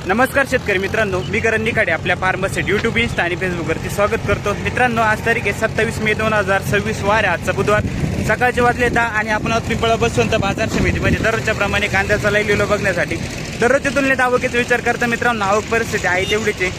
नमस्कार शेतकरी मित्रांनो, मी करण निखाडे आपल्या फार्मसेट यूट्यूब, इंस्टा आणि फेसबुकवरती स्वागत करतो. मित्रांनो, आज तारीख आहे 27 मे 2026 वार. आजचा बुधवार, सकाळचे वाजले 10 आणि आपण पिंपळा बसवंत बाजार समितीमध्ये दररोजच्या प्रमाणे कांद्याचा लाईव्ह बघण्यासाठी दररोजच्या तुलनेत आवकेचा विचार करता. मित्रांनो, आवक परिस्थिती आहे तेवढीच आहे.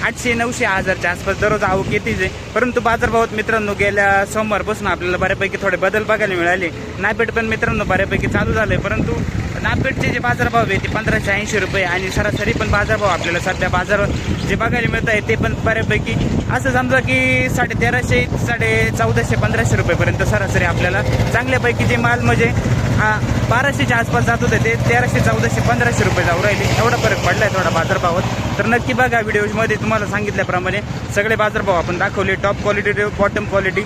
800-900 हजारच्या आसपास दररोज आवक येतेच आहे. परंतु बाजारभावात मित्रांनो गेल्या सोमवारपासून आपल्याला बऱ्यापैकी थोडे बदल बघायला मिळाले. नापेट पण मित्रांनो बऱ्यापैकी चालू झाले, परंतु नापेटचे जे बाजारभाव आहे ते 1580 रुपये आणि सरासरी पण बाजारभाव आपल्याला सध्या बाजार जे बघायला मिळत आहे ते पण बऱ्यापैकी असं समजा की 1350, 1450, 1500 रुपयेपर्यंत सरासरी आपल्याला चांगल्यापैकी जे माल म्हणजे 1200च्या आसपास जात होते ते 1300, 1400, 1500 रुपये जाऊ राहिले. एवढा फरक पडला आहे थोडा बाजारभावात. तर नक्की बघा व्हिडिओमध्ये तुम्हाला सांगितल्याप्रमाणे सगळे बाजारभाव आपण दाखवले. टॉप क्वालिटी ते बॉटम क्वालिटी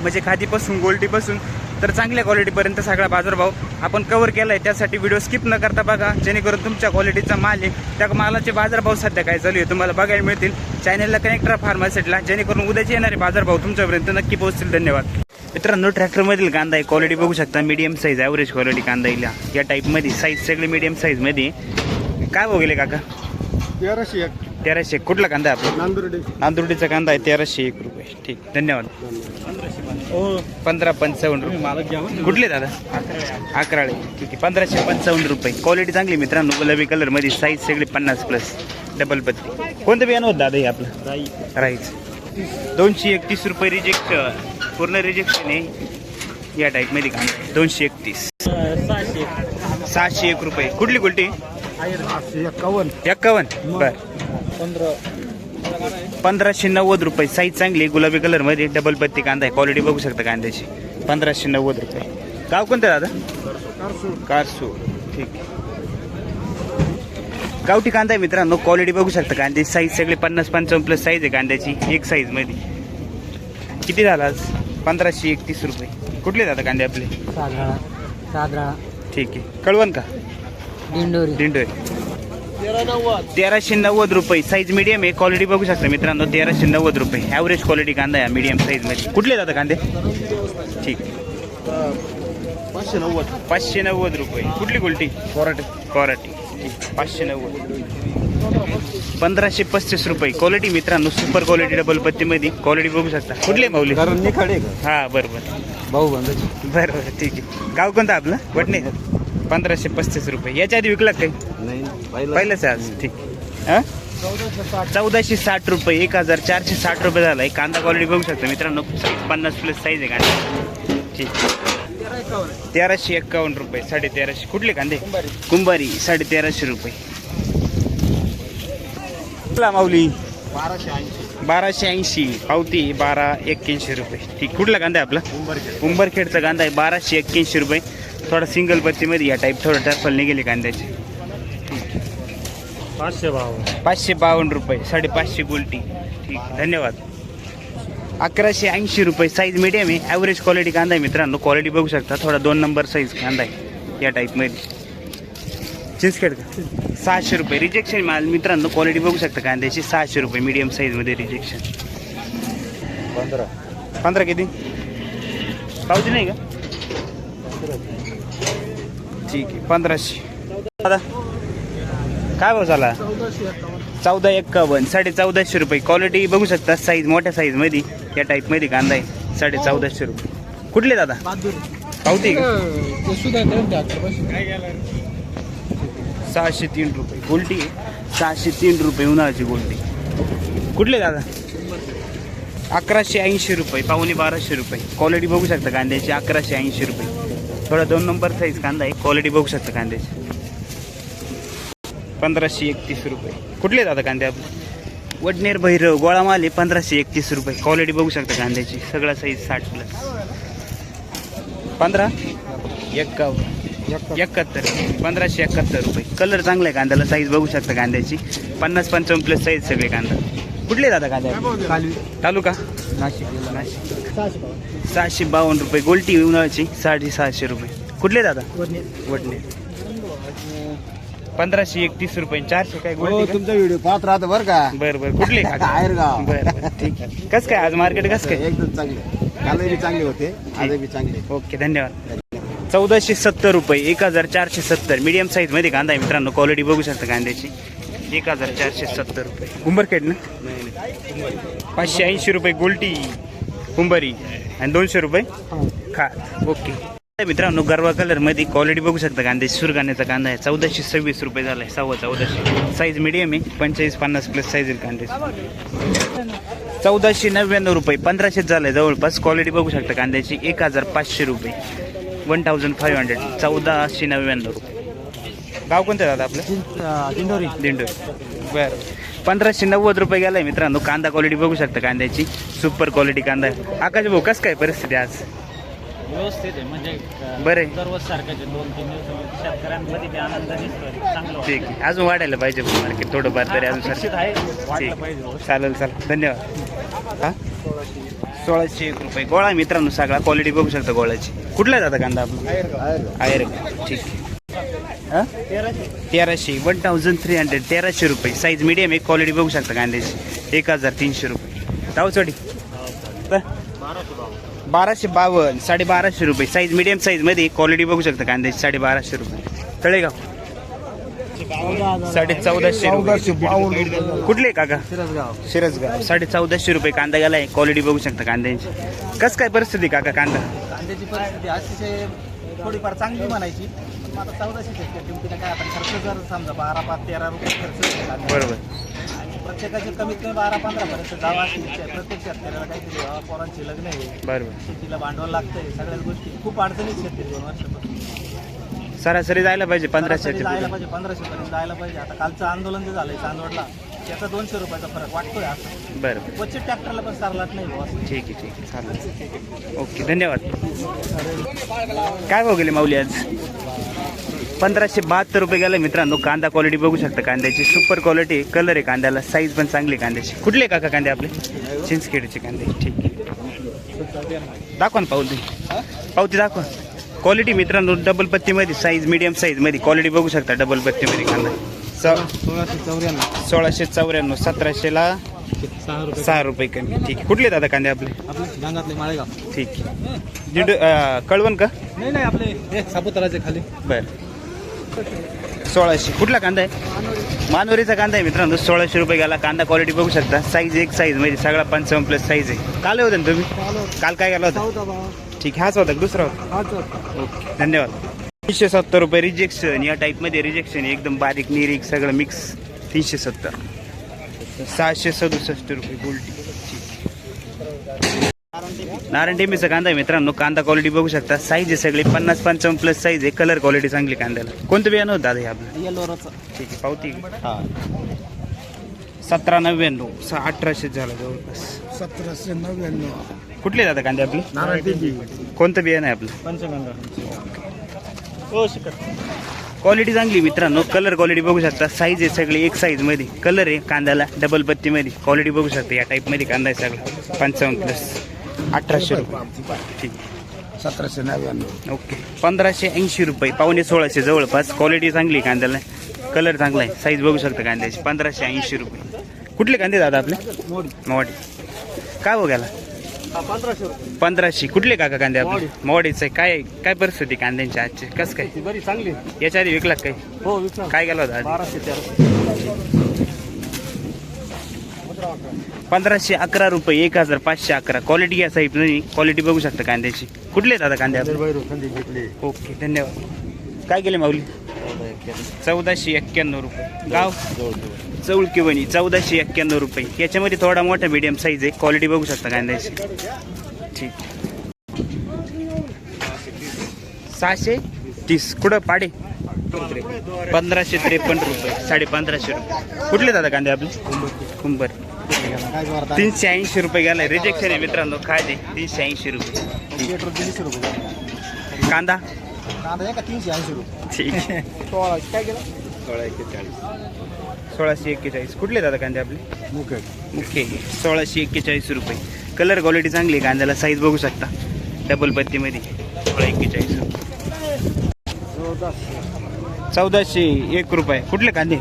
म्हणजे खादीपासून गोल्डीपासून तर चांगल्या क्वालिटीपर्यंत सगळा बाजारभाव आपण कव्हर केला आहे. त्यासाठी व्हिडिओ स्किप न करता बघा, जेणेकरून तुमच्या क्वालिटीचा माल आहे त्या मालाचे बाजारभाव सध्या काय चालू आहे तुम्हाला बघायला मिळतील. चॅनलला कनेक्ट राहा फार्मासेटला, जेणेकरून उद्याचे येणारे बाजारभाव तुमच्यापर्यंत नक्की पोहोचतील. धन्यवाद. मित्रांनो, ट्रॅक्टरमधील कांदा आहे क्वालिटी बघू शकता. मीडियम साईज ॲव्हरेज क्वालिटी कांदा येईल या टाईपमध्ये. साईज सगळे मीडियम साईजमध्ये. काय भाव गेले काका? 1300. कुठला कांदा आहे आपला? नांदुर्डीचा कांदा आहे. 1301 रुपये. ठीक, धन्यवाद. 1555 रुपये. कुठले दादा? अकराळे. ठीक आहे, 1555 रुपये. क्वालिटी चांगली मित्रांनो, गुलाबी कलरमध्ये. साईज सगळी 50+ डबल पत्ती. कोणतं बियाणं होतं दादा हे आपलं? राईच. 231 रुपये. रिजेक्ट, पूर्ण रिजेक्शन आहे या टाईपमध्ये कांदा. 231. 601 रुपये. कुठली गोल्टी? 51. बर. 1590 रुपये. साईज चांगली गुलाबी कलरमध्ये डबल पत्ती कांदा आहे. क्वालिटी बघू शकता कांद्याची. 1590 रुपये. गाव कोणतं दादा? कारसू. ठीक. गावठी कांदा आहे मित्रांनो. क्वालिटी बघू शकता कांद्याची. साईज सगळे 50-55+ साईज आहे कांद्याची एक साईजमध्ये. किती झाला आज? 1531 रुपये. कुठले दादा कांदे आपले? सादरा. ठीक आहे. कळवण का? दिंडोरी. 1390 रुपये. साईज मीडियम आहे. क्वालिटी बघू शकता मित्रांनो. 1390 रुपये. ॲव्हरेज क्वालिटी कांदा आहे मीडियम साईजमध्ये. कुठले दादा कांदे? ठीक. 590 रुपये. कुठली गोल्टी? कोराटी. 590. 1535 रुपये. क्वालिटी मित्रांनो सुपर क्वालिटी डबल पत्तीमध्ये. क्वालिटी बघू शकता. कुठले माऊली? हां, बरोबर भाऊ बरोबर. ठीक आहे. गाव कोणतं आपलं? वडणे. 1535 रुपये. याच्या आधी विकला काही? पहिलंच आहे आज. ठीक. 1460 रुपये. 1460 रुपये झाला आहे. कांदा क्वालिटी बघू शकता मित्रांनो. 50+ साईज आहे कांदा. ठीक. 1351 रुपये. 1350. कुठले कांदे? कुंभारी. 1350 रुपये. माऊली 1280. पावती 1281 रुपये. ठीक. कुठला कांदा आहे आपला? उंबरखेडचा कांदा आहे. 1281 रुपये. थोडा सिंगल पत्तीमध्ये या टाईप थोडं टर्फल निघेले कांद्याचे. 552 रुपये. 550 गोल्टी. ठीक, धन्यवाद. 1180 रुपये. साईज मीडियम आहे. ॲव्हरेज क्वालिटी कांदा आहे मित्रांनो. क्वालिटी बघू शकता. थोडा 2 नंबर साईज कांदा आहे या टाईपमध्ये. चिंचखेड का? 600 रुपये. रिजेक्शन माल मित्रांनो. क्वालिटी बघू शकता कांद्याची. 600 रुपये मीडियम साईजमध्ये रिजेक्शन. 15 किती? पावती नाही का? ठीक आहे. 1500. दादा काय भाव झाला? 1451. 1450 रुपये. क्वालिटी बघू शकता. साईज मोठ्या साईजमध्ये या टाईपमध्ये कांदा आहे. 1450 रुपये. कुठले दादा? पावती का? 603 रुपये. गोल्टी 603 रुपये. उन्हाळ्याची गोल्टी. कुठले दादा? 1180 रुपये. 1250 रुपये. क्वालिटी बघू शकता कांद्याची. 1180 रुपये. थोडा 2 नंबर साईज कांदा आहे. क्वालिटी बघू शकता कांद्याची. 1531 रुपये. कुठले दादा कांदे आपले? वडनेर भैरव. गोळा माल आहे. 1531 रुपये. क्वालिटी बघू शकता कांद्याची. सगळा साईज 60+. 1571. 1571 रुपये. कलर चांगला आहे कांद्याला. साईज बघू शकता कांद्याची. 50-55+ साईज सगळे कांदा. कुठले दादा कांदा? तालुका नाशिक. 652 रुपये. गोल्टी उन्हाळ्याची. 650 रुपये. कुठले दादा? वडनेर. 1531 रुपये. 400 काय गोल्टी? तुमचा व्हिडिओ पाहत राहतो बरं का? बरं. कुठले? बरं. ठीक आहे. कसं काय आज मार्केट कसं काय? एकदम चांगले. कालही चांगले होते, आजही चांगले. ओके, धन्यवाद. 1470 रुपये. 1470. मीडियम साईजमध्ये कांदा आहे मित्रांनो. क्वालिटी बघू शकता कांद्याची. 1470 रुपये. उंबरखेड ना 580 रुपये गोल्टी कुंभारी आणि 200 रुपये खा. ओके मित्रांनो, गरवा कलर मध्ये क्वालिटी बघू शकता कांद्याची. सुरगाण्याचा कांदा आहे 1426 रुपये झालाय, 1450. साईज मिडियम आहे, 45-50 प्लस साईज आहे कांद्याची. 1499 रुपये, 1500 झालाय जवळपास. क्वालिटी बघू शकता कांद्याची. 1500 रुपये, 1500. 1499 रुपये. गाव कोणतं दादा आपलं? दिंडोरी. दिंडोरी. बरं, 1590 रुपये गेलाय मित्रांनो. कांदा क्वालिटी बघू शकता कांद्याची. सुपर क्वालिटी कांदा आहे. आकाश भाऊ कसं काय परिस्थिती आज? व्यवस्थित आहे, म्हणजे बरं आहे. दररोज सारखंच 2-3 दिवस शेतकऱ्यांमध्ये ते आनंद दिसतोय. चांगलं ठीक आहे, अजून वाढायला पाहिजे मार्केट थोडंफार तरी अजून अपेक्षित सर. आहे, वाढलं ठीक. पाहिजे. चालेल धन्यवाद. हा 1601 रुपये गोळा आहे मित्रांनो. सगळा क्वालिटी बघू शकता गोळ्याची. कुठला जाता कांदा आपला? आयर. ठीक आहे. 1300, 1300. 1300 रुपये. साईज मिडियम आहे. क्वालिटी बघू शकता कांद्याची. 1300 रुपये. तावचोडी 1252, 1250 रुपये. साईज मिडियम साईज मध्ये क्वालिटी बघू शकता कांद्याची. 1250 रुपये. तळेगाव 1450 रुपये. कुठले काका? शिरसगाव. 1450 रुपये कांदा गेलाय. क्वालिटी बघू शकता कांद्यांची. कसं काय परिस्थिती काका कांदा? कांद्याची परिस्थिती अतिशय थोडीफार चांगली म्हणायची. आता 1400 किमतीला काय आपण खर्च जर समजा 12-13 रुपये खर्च केला, बरोबर. आणि प्रत्येकाचे कमीत कमी 12-15 पर्यंत जावा अशी इच्छा आहे. प्रत्येक शेतकऱ्याला काहीतरी व्हावं, पोरांची लग्न आहे, बरोबर. शेतीला भांडवल लागतंय, सगळ्याच गोष्टी खूप अडचणीत शेतकरी 2 वर्षापासून. सरासरी जायला पाहिजे 1500 सरासरी जायला पाहिजे 1500 पर्यंत जायला पाहिजे. आता कालचं आंदोलन जे झालंय चांदवडला, त्याचा 200 रुपयाचा फरक वाटतोय. असं बरं. क्वचित ट्रॅक्टरला पण सारलाच नाही बुवा असं. ठीक आहे चालेल. ओके धन्यवाद. काय भाव गेले माऊली आज? 1572 रुपये गेला मित्रांनो. कांदा क्वालिटी बघू शकता कांद्याची. सुपर क्वालिटी कलर आहे कांद्याला. साईज पण चांगली कांद्याची. कुठले काका कांदे आपले? चिंचखेडचे कांदे. ठीक आहे, दाखवा ना पावती. पावती दाखवा. क्वालिटी मित्रांनो डबल पत्तीमध्ये. साईज मिडियम साईजमध्ये क्वालिटी बघू शकता. डबल पत्तीमध्ये कांदा. 1694. 1700ला 6 रुपये कमी. ठीक आहे. कुठले दादा कांदे आपले? गंगातले माळेगाव. ठीक आहे. कळवण का? नाही आपले सापुताराचे खाली. बरं. 1600. कुठला कांदा आहे? मानवरीचा कांदा आहे मित्रांनो. 1600 रुपये गेला. कांदा क्वालिटी बघू शकता. साईज एक साईज मध्ये सगळा 55 प्लस साईज आहे. काल होते ना तुम्ही? काल काय गेला होता? ठीक, हाच होता दुसरा होता? ओके धन्यवाद. 370 रुपये रिजेक्शन. या टाईपमध्ये रिजेक्शन एकदम बारीक निरीक सगळं मिक्स. 370. 667 रुपये गोल्टी. नारायण टेंबीचा कांदा आहे मित्रांनो. कांदा क्वालिटी बघू शकता. साईज आहे सगळे 50-55 प्लस साईज आहे. कलर क्वालिटी चांगली कांद्याला. कोणतं बियाणं होतं दादा हे आपलं? येल्लोराचं. ठीक आहे. पावती 1799. 1800 झाला जवळपास. 1799. कुठले दादा कांदे आपले? कोणतं बियाणं आहे आपलं? पंचगंगा. हो शिकत. क्वालिटी चांगली मित्रांनो. कलर क्वालिटी बघू शकता. साईज आहे सगळी एक साईज मध्ये. कलर आहे कांद्याला डबल पत्तीमध्ये. क्वालिटी बघू शकता. या टाईपमध्ये कांदा आहे सगळा 55 प्लस. 1800 रुपये. ठीक. 1799. ओके. 1580 रुपये. 1500 जवळपास. क्वालिटी चांगली कांद्याला. कलर चांगला आहे. साईज बघू शकता कांद्याची. 1580 रुपये. कुठले कांदे दादा आपले? मोडी. काय हो गेला? 1500. कुठले काका कांदे आपले? मोडीचं. काय परिस्थिती कांद्यांची आजची? कसं काय? बरी चांगली. याच्या आधी विकला काय? हो विकला. काय गेला होता? 1511 रुपये. 1511. क्वालिटी या साहेब नाही. क्वालिटी बघू शकता कांद्याची. कुठले दादा कांदे आपले? ओके धन्यवाद. काय केले माऊली? 1491 रुपये. गाव चौळकीवणी. 1491 रुपये. याच्यामध्ये थोडा मोठा मीडियम साईज आहे. क्वालिटी बघू शकता कांद्याची. ठीक. 630. कुठं पाडे? 1553 रुपये. 1550 रुपये. कुठले दादा कांदे आपले? कुंभर. 380 रुपये गेलाय. रिजेक्शन आहे मित्रांनो. काय दे 380 रुपये. कांदा 380 रुपये. ठीक आहे. 1641. कुठले दादा कांदे आपले? मुख्य 1641 रुपये. कलर क्वालिटी चांगली आहे कांद्याला. साईज बघू शकता डबल पत्तीमध्ये. 1641 रुपये. 1401 रुपये. कुठले कांदे?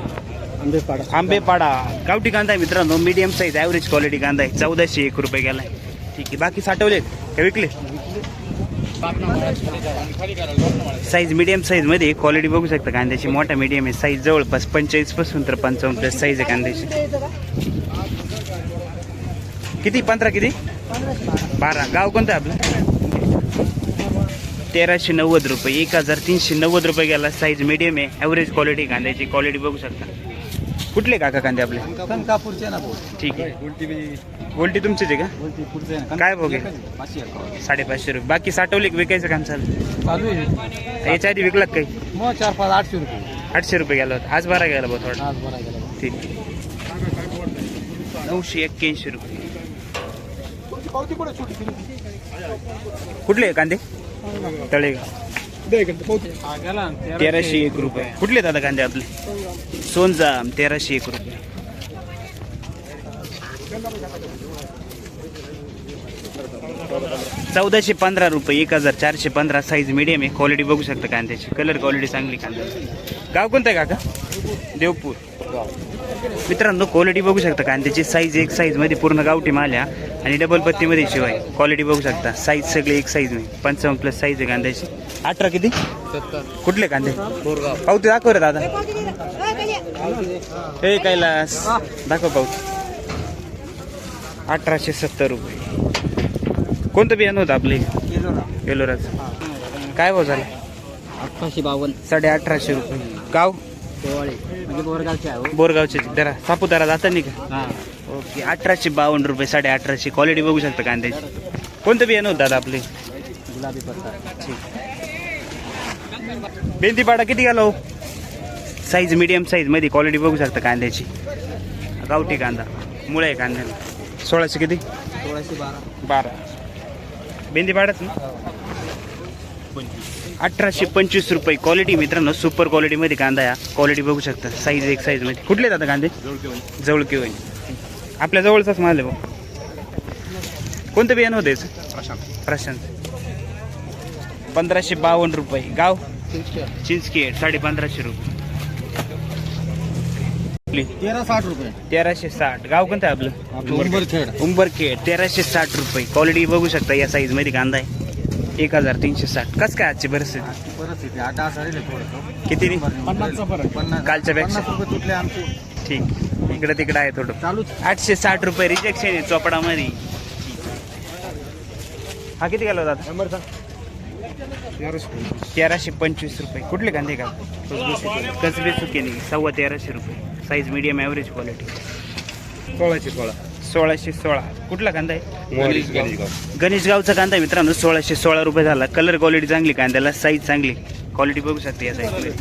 आंबेपाडा. गावठी कांदा आहे मित्रांनो. मीडियम साईज ॲव्हरेज क्वालिटी कांदा आहे. 1401 रुपये गेलाय. ठीक आहे. बाकी साठवलेत का विकले? साईज मीडियम साईज मध्ये क्वालिटी बघू शकता कांद्याची. मोठा मीडियम आहे साईज, जवळपास 45 पासून तर 55 प्लस साईज आहे कांद्याची. किती 15 किती 12. गाव कोणतं आहे आपलं? 1390 रुपये, 1390 रुपये गेला. साईज मीडियम आहे, ॲव्हरेज क्वालिटी कांद्याची. क्वालिटी बघू शकता. कुठले काका कांदे आपले? कणकापूरचे ना भाऊ. ठीक आहे. गोल्टी तुमचीच आहे का? पुढचे काय बघे? 550 रुपये. बाकी साठवले की विकायचं काम चालू? चालू आहे. याच्या आधी विकलात काही? मग 4-5 800 रुपये. 800 रुपये गेला होता. आज 12 गेला बघ थोडा. आज बरा गेला. ठीक आहे. 981 रुपये. कुठले कांदे? तळेगाव. 1301 रुपये. कुठले दादा कांदे आपले? सोनजाम 1301 रुपये. ₹1415 रुपये, 1415. साईज मीडियम आहे. क्वालिटी बघू शकता कांद्याची. कलर क्वालिटी चांगली कांद्याची. गाव कोणतं आहे काका? देवपूर. मित्रांनो क्वालिटी बघू शकता कांद्याची. साईज एक साईज मध्ये पूर्ण गावठी माल्या आणि डबल पत्तीमध्ये शिवाय. क्वालिटी बघू शकता. साईज सगळे एक साईज मध्ये. 55 प्लस साईज आहे कांद्याची. 18 किती? 70. कुठले कांदे? पावती दाखव रे दादा. हे कैलास दाखव पावती. 1870 रुपये. कोणतं बियाणं होतं आपले? एलोराचं. काय भाव झाला? 852. 1850 रुपये. गाव? म्हणजे बोरगावचे आहे. बोरगावचे. जरा सापुतारा जाता नाही का? हां. ओके. 1852 रुपये, 1850. क्वालिटी बघू शकता कांद्याची. कोणतं बियाणं होतं दादा आपले? गुलाबी पत्ता. ठीक. बेंतीपाडा किती गेला हो? साईज मीडियम साईज मध्ये. क्वालिटी बघू शकता कांद्याची. गावठी कांदा. मुळे आहे कांद्याला. 1600 किती? 1612. बेंतीपाडाच ना? 1825 रुपये. क्वालिटी मित्रांनो सुपर क्वालिटी मध्ये कांदा या. क्वालिटी बघू शकता. साईज एक साईज मध्ये. कुठले दादा कांदे? जवळके होईल. आपल्या जवळचाच माल आहे भाऊ. कोणतं बियाणं होतं याचं? प्रशांत. 1552 रुपये. गाव? चिंचखेड. 1550 रुपये. 1360 रुपये. 1360. गाव कोणतं आहे आपलं? उंबरखेड. उंबरखेड. 1360 रुपये. क्वालिटी बघू शकता. या साईज मध्ये कांदा आहे. 1360. कसं काय आजची परिस्थिती? परिस्थिती 8-10 साडीला थोडं. किती रे? 50चा फरक. कालच्या पेक्षा? 50 रुपये तुटले आमचे. ठीक. इकडे तिकडे आहे थोडं. चालूच. 860 रुपये. रिजेक्शन आहे चोपडामध्ये. हा किती गेला दादा? 1325 रुपये. कुठले कांदे का? कसबे सुके नाही. 13.25 रुपये. Size medium average quality. 1616. कुठला कांदा आहे? गणेशगावचा कांदा आहे मित्रांनो. 1616 रुपये झाला. कलर क्वालिटी चांगली कांद्याला. साईज चांगली. क्वालिटी बघू शकते या साईजमध्ये.